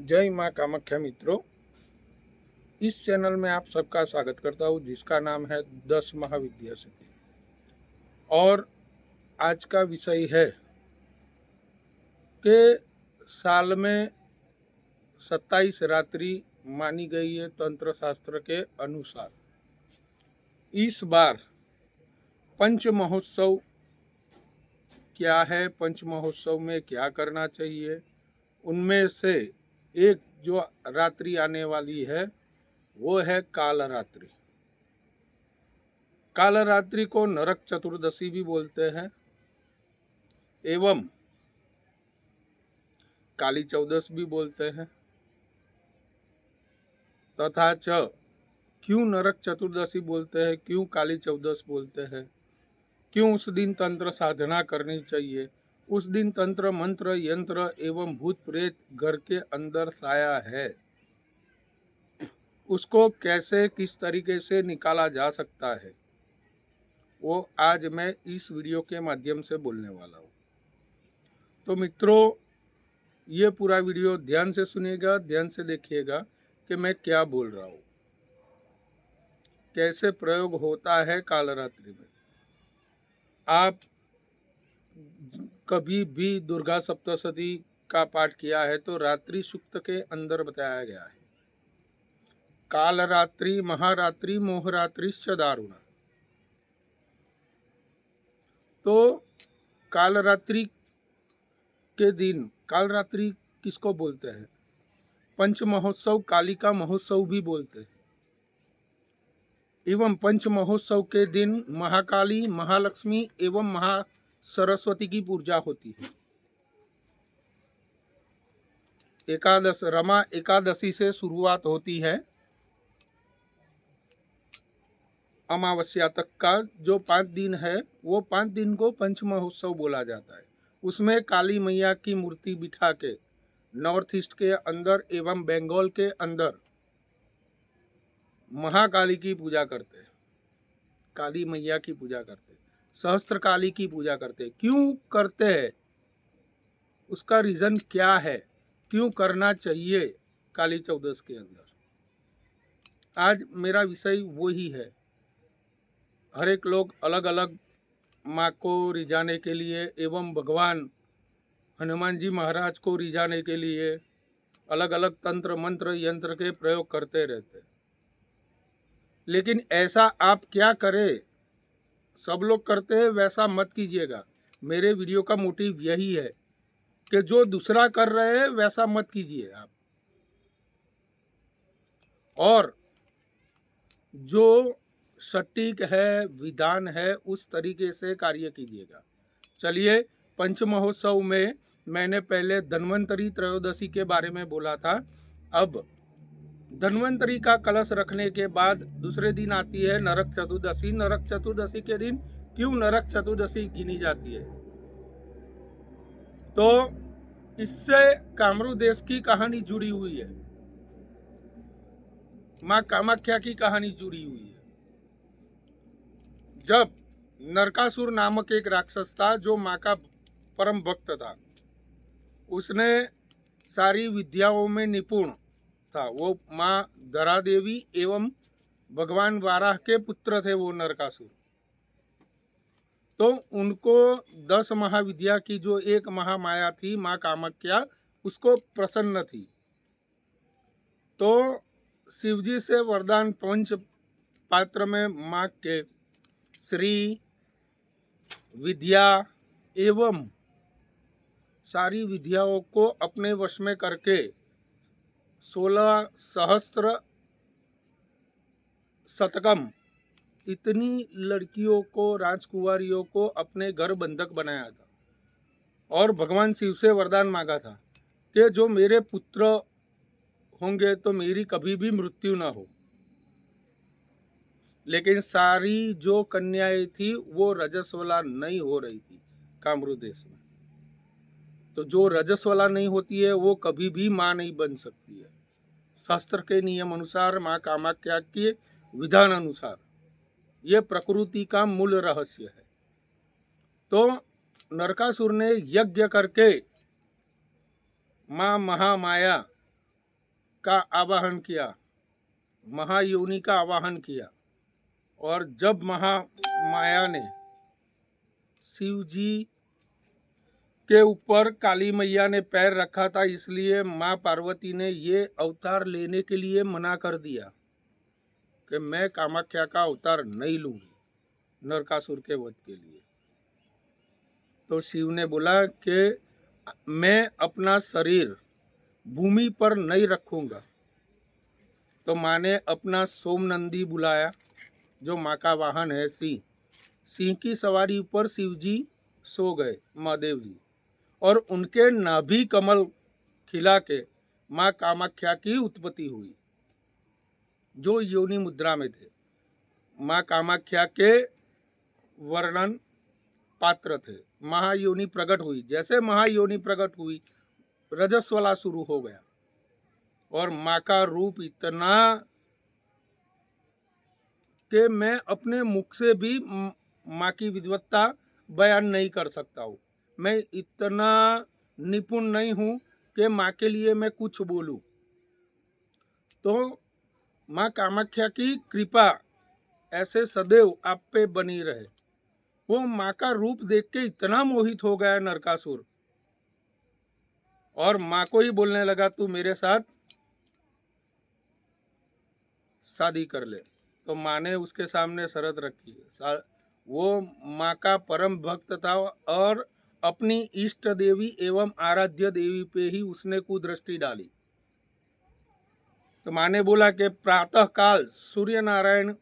जय माँ कामाख्या मित्रों, इस चैनल में आप सबका स्वागत करता हूँ जिसका नाम है 10 महाविद्या सिद्धि। और आज का विषय है कि साल में 27 रात्रि मानी गई है तंत्र शास्त्र के अनुसार। इस बार पंच महोत्सव क्या है, पंच महोत्सव में क्या करना चाहिए, उनमें से एक जो रात्रि आने वाली है वो है काल रात्रि। काल रात्रि को नरक चतुर्दशी भी बोलते हैं एवं काली चौदस भी बोलते हैं। तथा च क्यों नरक चतुर्दशी बोलते हैं, क्यों काली चौदस बोलते हैं, क्यों उस दिन तंत्र साधना करनी चाहिए, उस दिन तंत्र मंत्र यंत्र एवं भूत प्रेत घर के अंदर साया है, उसको कैसे किस तरीके से निकाला जा सकता है, वो आज मैं इस वीडियो के माध्यम से बोलने वाला हूँ। तो मित्रों, ये पूरा वीडियो ध्यान से सुनिएगा, ध्यान से देखिएगा कि मैं क्या बोल रहा हूँ, कैसे प्रयोग होता है कालरात्रि में। आप कभी भी दुर्गा सप्तशती का पाठ किया है तो रात्रि सूक्त के अंदर बताया गया है, कालरात्रि महारात्रि मोहरात्रिश्च दारुणा। तो कालरात्रि के दिन, कालरात्रि किसको बोलते हैं? पंच महोत्सव, कालिका महोत्सव भी बोलते हैं। एवं पंच महोत्सव के दिन महाकाली, महालक्ष्मी एवं महासरस्वती की पूजा होती है। एकादश रमा एकादशी से शुरुआत होती है। अमावस्या तक का जो 5 दिन है वो 5 दिन को पंच महोत्सव बोला जाता है। उसमें काली मैया की मूर्ति बिठा के नॉर्थ ईस्ट के अंदर एवं बंगाल के अंदर महाकाली की पूजा करते हैं, काली मैया की पूजा करते हैं, सहस्त्र काली की पूजा करते हैं। क्यों करते हैं, उसका रीजन क्या है, क्यों करना चाहिए काली चौदस के अंदर, आज मेरा विषय वो ही है। हर एक लोग अलग अलग माँ को रिझाने के लिए एवं भगवान हनुमान जी महाराज को रिझाने के लिए अलग अलग तंत्र मंत्र यंत्र के प्रयोग करते रहते हैं। लेकिन ऐसा आप क्या करें, सब लोग करते हैं वैसा मत कीजिएगा। मेरे वीडियो का मोटिव यही है कि जो दूसरा कर रहे हैं वैसा मत कीजिए आप, और जो सटीक है, विधान है, उस तरीके से कार्य कीजिएगा। चलिए, पंच महोत्सव में मैंने पहले धन्वंतरी त्रयोदशी के बारे में बोला था। अब धन्वंतरी का कलश रखने के बाद दूसरे दिन आती है नरक चतुर्दशी। नरक चतुर्दशी के दिन क्यों नरक चतुर्दशी गिनी जाती है, तो इससे कामरू देश की कहानी जुड़ी हुई है, माँ कामाख्या की कहानी जुड़ी हुई है। जब नरकासुर नामक एक राक्षस था जो माँ का परम भक्त था, उसने सारी विद्याओं में निपुण था। वो माँ धरा देवी एवं भगवान वाराह के पुत्र थे वो नरकासुर। तो उनको 10 महाविद्या की जो एक महामाया थी माँ कामाख्या, उसको प्रसन्न थी। तो शिवजी से वरदान पंच पात्र में माँ के श्री विद्या एवं सारी विद्याओं को अपने वश में करके 16 सहस्त्र शतकम इतनी लड़कियों को, राजकुमारियों को अपने घर बंधक बनाया था और भगवान शिव से वरदान मांगा था कि जो मेरे पुत्र होंगे तो मेरी कभी भी मृत्यु ना हो। लेकिन सारी जो कन्याएं थी वो रजस्वला नहीं हो रही थी कामरू देश में। तो जो रजस्वला नहीं होती है वो कभी भी माँ नहीं बन सकती है। शास्त्र के नियम अनुसार, माँ कामाख्या के विधान अनुसार, ये प्रकृति का मूल रहस्य है। तो नरकासुर ने यज्ञ करके माँ महामाया का आवाहन किया, महायोनि का आवाहन किया। और जब महामाया ने शिव जी के ऊपर काली मैया ने पैर रखा था, इसलिए माँ पार्वती ने ये अवतार लेने के लिए मना कर दिया कि मैं कामाख्या का अवतार नहीं लूंगी नरकासुर के वध के लिए। तो शिव ने बोला कि मैं अपना शरीर भूमि पर नहीं रखूंगा। तो माँ ने अपना सोमनंदी बुलाया, जो माँ का वाहन है सिंह। सिंह की सवारी पर शिव जी सो गए, महादेव जी, और उनके नाभि कमल खिला के माँ कामाख्या की उत्पत्ति हुई, जो योनि मुद्रा में थे। माँ कामाख्या के वर्णन पात्र थे। महायोनि प्रकट हुई। जैसे महायोनि प्रकट हुई, रजस्वला शुरू हो गया, और माँ का रूप इतना कि मैं अपने मुख से भी माँ की विद्वत्ता बयान नहीं कर सकता हूँ। मैं इतना निपुण नहीं हूँ कि माँ के लिए मैं कुछ बोलूँ। तो माँ कामाख्या की कृपा ऐसे सदैव आप पे बनी रहे। वो माँ का रूप देख के इतना मोहित हो गया नरकासुर, और माँ को ही बोलने लगा, तू मेरे साथ शादी कर ले। तो माँ ने उसके सामने शर्त रखी। वो माँ का परम भक्त था, और अपनी इष्ट देवी एवं आराध्य देवी पे ही उसने कुदृष्टि डाली। तो माँ ने बोला कि प्रातः काल सूर्य नारायण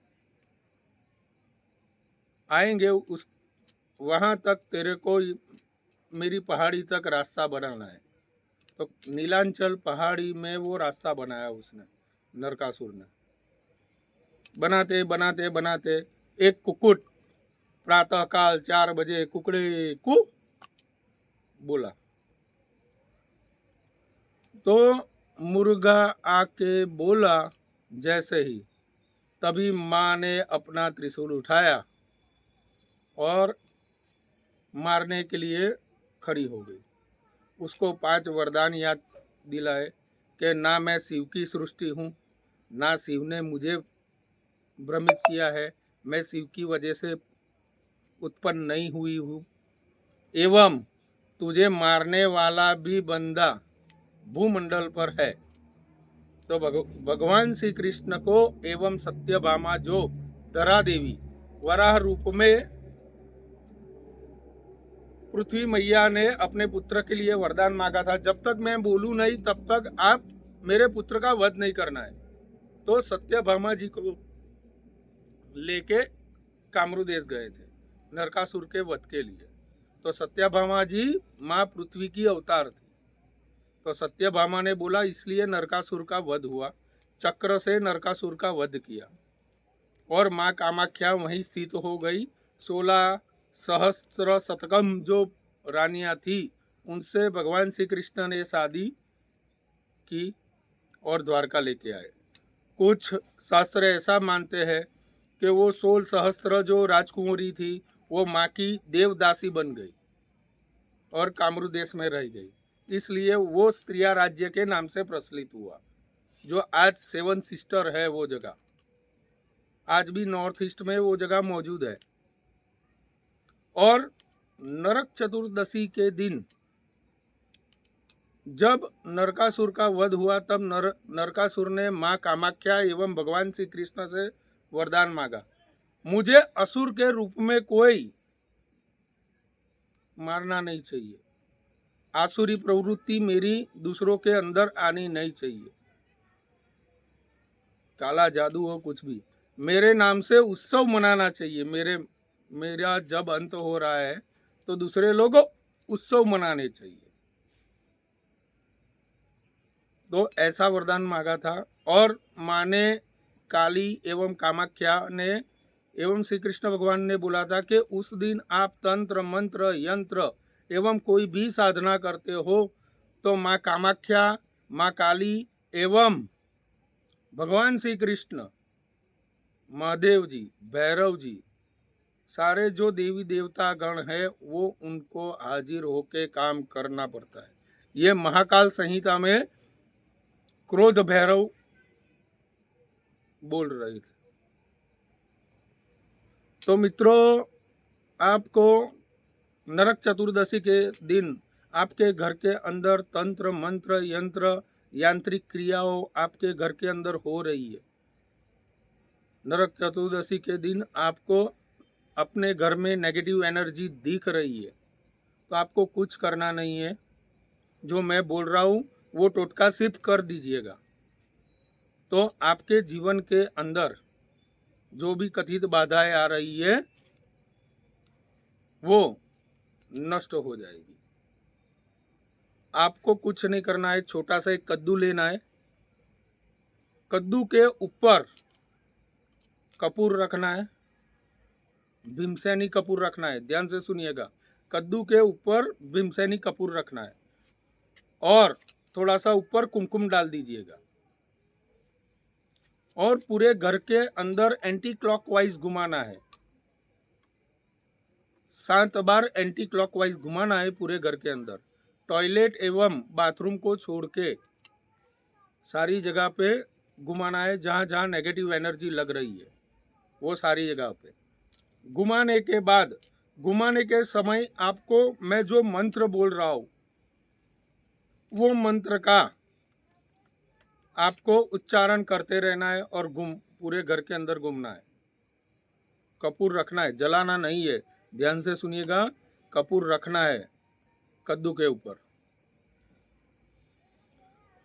आएंगे, उस वहां तक तेरे को मेरी पहाड़ी तक रास्ता बनाना है। तो नीलांचल पहाड़ी में वो रास्ता बनाया उसने, नरकासुर ने। बनाते बनाते बनाते एक कुकुट प्रातः काल 4 बजे कुकड़े कु बोला। तो मुर्गा आके बोला जैसे ही, तभी माँ ने अपना त्रिशूल उठाया और मारने के लिए खड़ी हो गई। उसको 5 वरदान याद दिलाए कि ना मैं शिव की सृष्टि हूँ, ना शिव ने मुझे भ्रमित किया है, मैं शिव की वजह से उत्पन्न नहीं हुई हूँ, एवं तुझे मारने वाला भी बंदा भूमंडल पर है। तो भगवान श्री कृष्ण को एवं सत्यभामा, जो धरा देवी वराह रूप में पृथ्वी मैया ने अपने पुत्र के लिए वरदान मांगा था, जब तक मैं बोलूं नहीं तब तक आप मेरे पुत्र का वध नहीं करना है। तो सत्यभामा जी को लेके कामरू देश गए थे नरकासुर के वध के लिए। तो सत्यभामा जी माँ पृथ्वी की अवतार थी। तो सत्यभामा ने बोला, इसलिए नरकासुर का वध हुआ, चक्र से नरकासुर का वध किया। और माँ कामाख्या वहीं स्थित हो गई। 16 सहस्त्र शतकम जो रानियां थी, उनसे भगवान श्री कृष्ण ने शादी की और द्वारका लेके आए। कुछ शास्त्र ऐसा मानते हैं कि वो 16 सहस्त्र जो राजकुमारी थी, वो माँ की देवदासी बन गई और कामरू देश में रह गई, इसलिए वो स्त्रिया राज्य के नाम से प्रचलित हुआ। जो आज 7 सिस्टर है, वो जगह आज भी नॉर्थ ईस्ट में वो जगह मौजूद है। और नरक चतुर्दशी के दिन जब नरकासुर का वध हुआ, तब नरकासुर ने माँ कामाख्या एवं भगवान श्री कृष्ण से वरदान मांगा, मुझे असुर के रूप में कोई मारना नहीं चाहिए, आसुरी प्रवृत्ति मेरी दूसरों के अंदर आनी नहीं चाहिए, काला जादू हो कुछ भी, मेरे नाम से उत्सव मनाना चाहिए। मेरा जब अंत हो रहा है तो दूसरे लोगों उत्सव मनाने चाहिए। तो ऐसा वरदान मांगा था। और माँ ने काली एवं कामाख्या ने एवं श्री कृष्ण भगवान ने बोला था कि उस दिन आप तंत्र मंत्र यंत्र एवं कोई भी साधना करते हो तो माँ कामाख्या, माँ काली एवं भगवान श्री कृष्ण, महादेव जी, भैरव जी, सारे जो देवी देवता गण है, वो उनको हाजिर होके काम करना पड़ता है। ये महाकाल संहिता में क्रोध भैरव बोल रहे थे। तो मित्रों, आपको नरक चतुर्दशी के दिन आपके घर के अंदर तंत्र मंत्र यंत्र यांत्रिक क्रियाओं आपके घर के अंदर हो रही है। नरक चतुर्दशी के दिन आपको अपने घर में नेगेटिव एनर्जी दिख रही है, तो आपको कुछ करना नहीं है। जो मैं बोल रहा हूँ वो टोटका सिर्फ कर दीजिएगा, तो आपके जीवन के अंदर जो भी कथित बाधाएं आ रही है वो नष्ट हो जाएगी। आपको कुछ नहीं करना है। छोटा सा एक कद्दू लेना है, कद्दू के ऊपर कपूर रखना है, भीमसेनी कपूर रखना है। ध्यान से सुनिएगा, कद्दू के ऊपर भीमसेनी कपूर रखना है और थोड़ा सा ऊपर कुमकुम डाल दीजिएगा और पूरे घर के अंदर एंटी क्लॉकवाइज घुमाना है। 7 बार एंटी क्लॉकवाइज घुमाना है पूरे घर के अंदर। टॉयलेट एवं बाथरूम को छोड़ के सारी जगह पे घुमाना है। जहाँ जहाँ नेगेटिव एनर्जी लग रही है वो सारी जगह पे घुमाने के बाद, घुमाने के समय आपको मैं जो मंत्र बोल रहा हूँ वो मंत्र का आपको उच्चारण करते रहना है और पूरे घर के अंदर घूमना है। कपूर रखना है, जलाना नहीं है। ध्यान से सुनिएगा, कपूर रखना है कद्दू के ऊपर।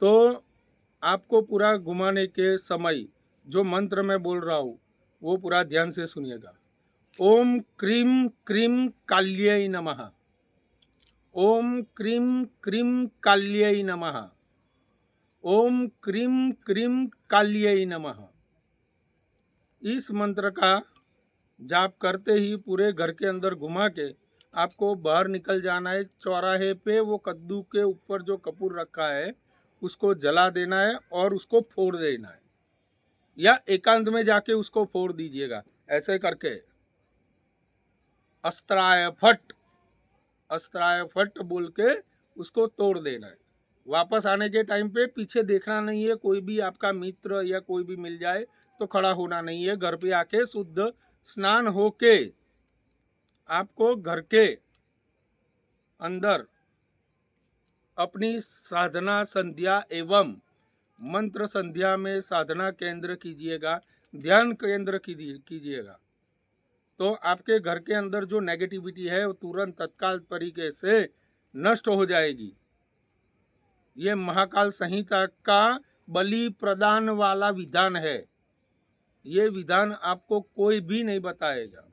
तो आपको पूरा घुमाने के समय जो मंत्र मैं बोल रहा हूँ वो पूरा ध्यान से सुनिएगा। ओम क्रीम क्रीम काल्यै नमः, ओम क्रीम क्रीम काल्यै नमः, ओम क्रीम क्रीम काल्यै नमः। इस मंत्र का जाप करते ही पूरे घर के अंदर घुमा के आपको बाहर निकल जाना है। चौराहे पे वो कद्दू के ऊपर जो कपूर रखा है उसको जला देना है और उसको फोड़ देना है, या एकांत में जाके उसको फोड़ दीजिएगा। ऐसे करके अस्त्राय फट, अस्त्राय फट बोल के उसको तोड़ देना है। वापस आने के टाइम पे पीछे देखना नहीं है। कोई भी आपका मित्र या कोई भी मिल जाए तो खड़ा होना नहीं है। घर पे आके शुद्ध स्नान होके आपको घर के अंदर अपनी साधना संध्या एवं मंत्र संध्या में साधना केंद्र कीजिएगा, ध्यान केंद्र कीजिएगा। तो आपके घर के अंदर जो नेगेटिविटी है वो तुरंत तत्काल तरीके से नष्ट हो जाएगी। ये महाकाल संहिता का बलि प्रदान वाला विधान है। ये विधान आपको कोई भी नहीं बताएगा।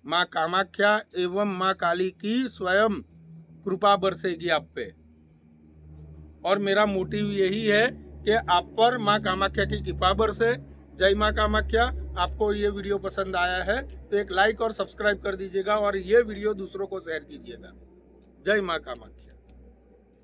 माँ कामाख्या एवं माँ काली की स्वयं कृपा बरसेगी आप पे। और मेरा मोटिव यही है कि आप पर माँ कामाख्या की कृपा बरसे। जय माँ कामाख्या। आपको ये वीडियो पसंद आया है तो एक लाइक और सब्सक्राइब कर दीजिएगा और ये वीडियो दूसरों को शेयर कीजिएगा। जय माँ कामाख्या।